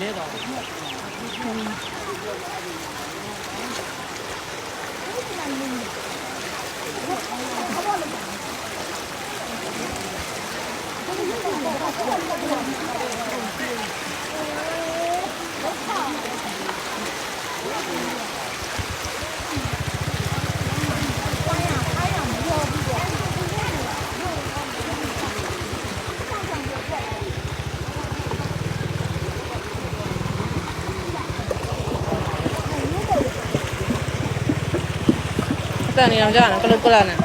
လဲတော့แต่นี่เราจะอ่านก็ลึกก็แล้วเนี่ย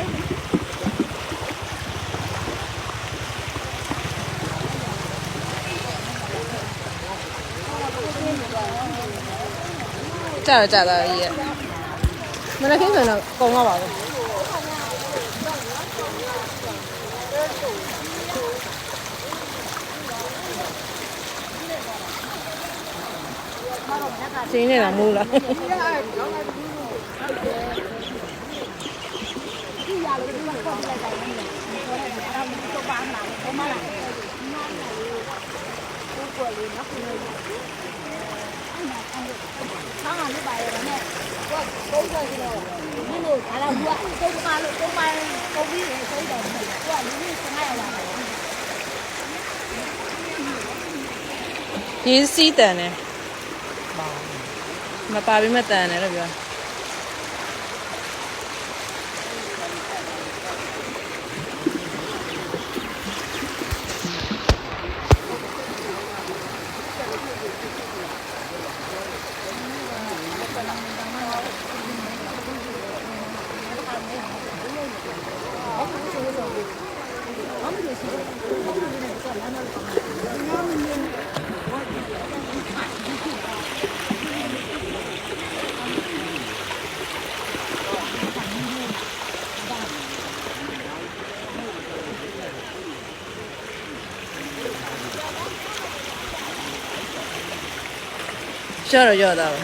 ကြာတာကြီးရဲ့မနေ့ကဆိုတော့ကုန်သွားပါဘူးစင်းနေတာမိုးလားရေးစီးတန်တယ်မပါပြီးမတန်တယ်လို့ပြောရော့တာပါ